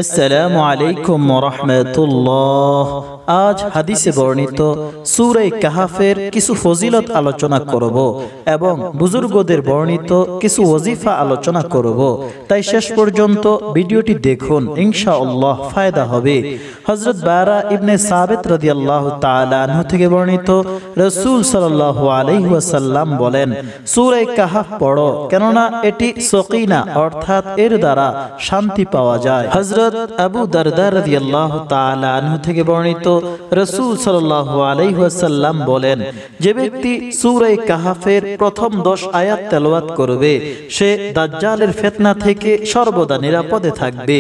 আসসালামু আলাইকুম ওয়া রাহমাতুল্লাহ। আজ হাদিসে বর্ণিত সূরা কাহাফের কিছু ফজিলত আলোচনা করব এবং বুজুর্গদের বর্ণিত কিছু ওয়াজিফা আলোচনা করব। তাই শেষ পর্যন্ত ভিডিওটি দেখুন, ইনশাআল্লাহ ফায়দা হবে। হযরত বারা ইবনে সাবিত রাদিয়াল্লাহু তাআলা আনহু থেকে বর্ণিত, রাসূল সাল্লাল্লাহু আলাইহি ওয়াসাল্লাম বলেন, সূরা কাহাফ পড়ো, কেননা এটি সকিনা অর্থাৎ এর দ্বারা শান্তি পাওয়া যায়। হযরত আবু দারদা রাদিয়াল্লাহু তাআলা আনহু থেকে বর্ণিত, রাসূল সাল্লাল্লাহু আলাইহি ওয়াসাল্লাম বলেন, যে ব্যক্তি সূরা কাহাফের প্রথম 10 আয়াত তেলাওয়াত করবে সে দাজ্জালের ফিতনা থেকে সর্বদা নিরাপদে থাকবে।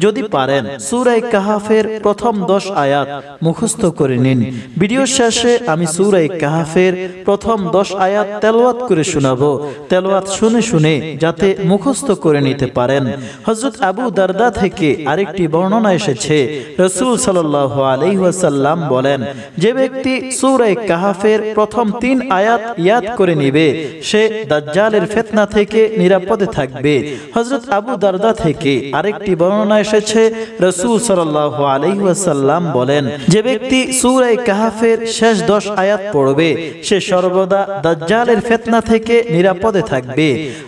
যদি পারেন সূরা কাহাফের প্রথম 10 আয়াত মুখস্থ করে নিন। ভিডিও শেষে আমি সূরা কাহাফের প্রথম 10 আয়াত তেলাওয়াত করে শোনাবো। তেলাওয়াত শুনে শুনে যাতে মুখস্থ করে নিতে পারেন। হযরত আবু দারদা থেকে আরেকটি বর্ণনা এসেছে, রাসূল সাল্লাল্লাহু আলাইহি ওয়াসাল্লাম বলেন, যে ব্যক্তি সূরা কাহাফের প্রথম 3 আয়াত ইয়াদ করে নেবে সে দাজ্জালের ফিতনা থেকে নিরাপদে থাকবে। হযরত আবু দারদা থেকে আরেকটি বর্ণনা এসেছে, রাসূল সাল্লাল্লাহু আলাইহি ওয়াসাল্লাম বলেন, যে ব্যক্তি সূরা কাহাফের শেষ 10 আয়াত পড়বে সে সর্বদা দাজ্জালের ফিতনা থেকে নিরাপদে থাকবে।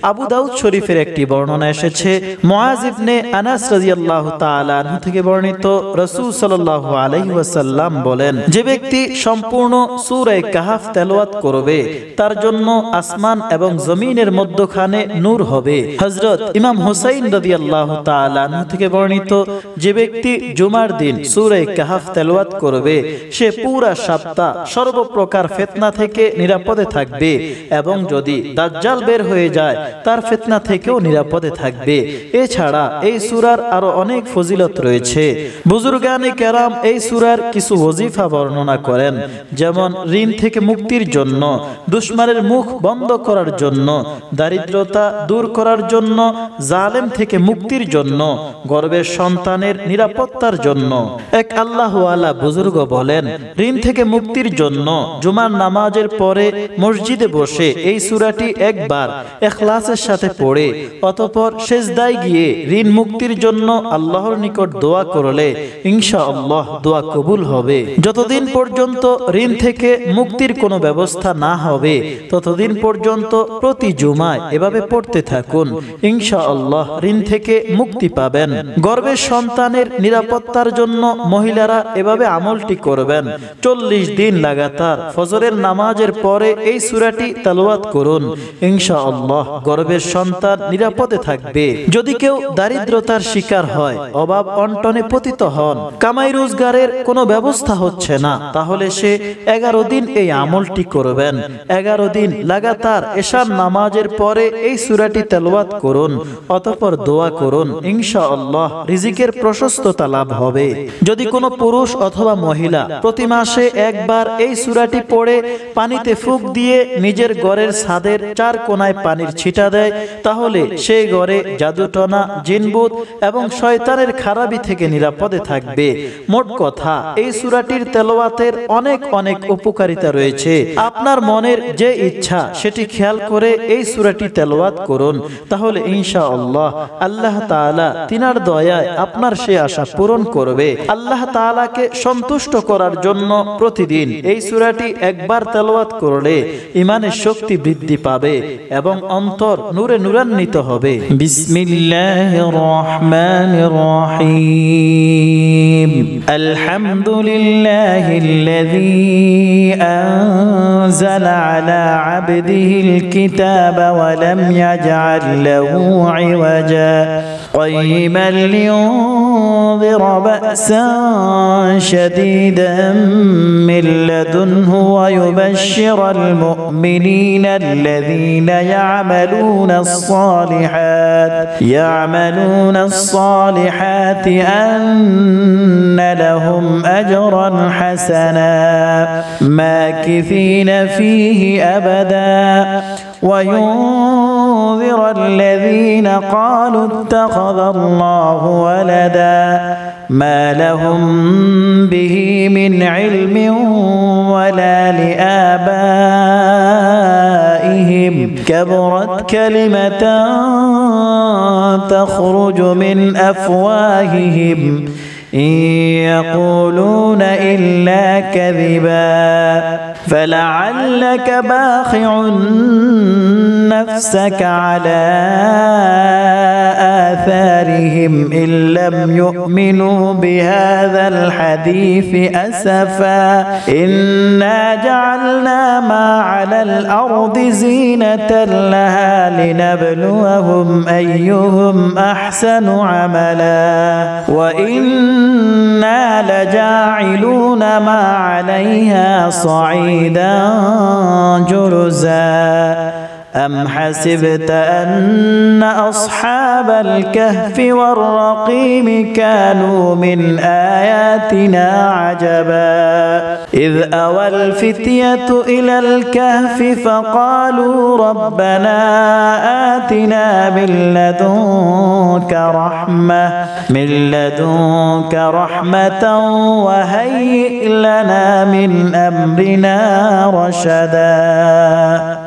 আবু দাউদ শরীফের একটি বর্ণনা এসেছে, মুআজ ইবনে আনাস রাদিয়াল্লাহু তাআলা আনহু থেকে বর্ণিত, রাসূল সাল্লাল্লাহু আলাইহি ওয়াসাল্লাম বলেন, যে ব্যক্তি সম্পূর্ণ সূরা কাহাফ তেলাওয়াত করবে তার জন্য আসমান এবং জমিনের মধ্যখানে নূর হবে। হযরত ইমাম হুসাইন রাদিয়াল্লাহু তাআলা আনহু থেকে বর্ণিত, যে ব্যক্তি জুমার দিন সূরা কাহাফ তেলাওয়াত করবে সে পুরা সপ্তাহ সর্বপ্রকার ফিতনা থেকে নিরাপদে থাকবে এবং যদি দাজ্জাল বের হয়ে যায় তার ফিতনা থেকেও নিরাপদে থাকবে। এছাড়া এই সূরার আরো অনেক ফজিলত রয়েছে। বুজুর্গানে কেরাম এই সূরার কিছু ওয়াজিফা বর্ণনা করেন, যেমন ঋণ থেকে মুক্তির জন্য, দুশমনের মুখ বন্ধ করার জন্য, দারিদ্রতা দূর করার জন্য, জালেম থেকে মুক্তির জন্য, গর্ভের সন্তানের নিরাপত্তার জন্য। এক আল্লাহওয়ালা বুজুর্গ বলেন, ঋণ থেকে মুক্তির জন্য জুমার নামাজের পরে মসজিদে বসে এই সূরাটি একবার ইখলাসের সাথে পড়ে অতঃপর সিজদায় গিয়ে ঋণ মুক্তির জন্য আল্লাহর নিকট দোয়া করলে ইনশাআল্লাহ দোয়া কবুল হবে। যতদিন পর্যন্ত ঋণ থেকে মুক্তির কোনো ব্যবস্থা না হবে ততদিন পর্যন্ত প্রতি জুমায় এভাবে পড়তে থাকুন, ইনশাআল্লাহ ঋণ থেকে মুক্তি পাবেন। গর্ভের সন্তানের নিরাপত্তার জন্য মহিলারা এভাবে আমলটি করবেন। 40 দিন লাগাতার ফজরের নামাজের পরে এই সূরাটি তেলাওয়াত করুন, ইনশাআল্লাহ গর্ভের সন্তান নিরাপদে থাকবে। যদি কেউ দারিদ্রতার শিকার হয়, অভাব অনটনে পতিত হন, কামাই রোজগারের কোনো ব্যবস্থা হচ্ছে না, তাহলে সে 11 দিন এই আমলটি করবেন। 11 দিন লাগাতার এশার নামাজের পরে এই সূরাটি তেলাওয়াত করুন, অতঃপর দোয়া করুন, ইনশাআল্লাহ রিজিকের প্রশস্ততা লাভ হবে। যদি কোনো পুরুষ অথবা মহিলা প্রতি মাসে একবার এই সূরাটি পড়ে পানিতে ফুঁক দিয়ে নিজের ঘরের ছাদের 4 কোণায় পানির ছিটা দেয় তাহলে সেই ঘরে জাদুটনা, জিনভূত এবং শয়তানের খারাপি থেকে নিরাপদে থাকবে। মোট কথা, এই সূরাটির তেলাওয়াতের অনেক অনেক উপকারিতা রয়েছে। আপনার মনের যে ইচ্ছা সেটি খেয়াল করে এই সূরাটি তেলাওয়াত করুন, তাহলে ইনশাআল্লাহ আল্লাহ তাআলা তিনার দয়ায় আপনার সে আশা পূরণ করবে। আল্লাহ তাআলাকে সন্তুষ্ট করার জন্য প্রতিদিন এই সূরাটি একবার তেলাওয়াত করলে ঈমানের শক্তি বৃদ্ধি পাবে এবং অন্তর নূরে নূরান্বিত হবে। বিসমিল্লাহির রাহমানির রহিম। আলহামদুলিল্লাহিল্লাযী আনজালা আলা আবদিহিল কিতাবা ওয়া লাম ইয়াজআল লাহু ইওয়াজা কাইয়িমান লিয়ুনযিরা বা'সান শাদীদান মিন লাদুনহু ওয়া ইউবাশশিরাল মুমিনিনা আল্লাযীনা ইয়া'মালুনাস সালিহাতি আন্না লাহুম আজরান হাসানা মাকিফিনা ফীহি আবাদা ওয়া ينذر الذين قالوا اتخذ الله ولدا ما لهم به من علم ولا لآبائهم كبرت كلمة تخرج من أفواههم إن يقولون إلا كذبا فلعلك باخع نفسك على آثارهم إن لم يؤمنوا بهذا الحديث أسفا إنا جعلنا ما على الأرض زينة لها لنبلوهم أيهم أحسن عملا وإنا لجاعلون ما عليها صعيدا جرزا أم حسبت أن أصحاب الكهف والرقيم كانوا من آياتنا عجبا إذ أوى الفتية إلى الكهف فقالوا ربنا آتنا من لدنك رحمة وهيئ لنا من أمرنا رشدا.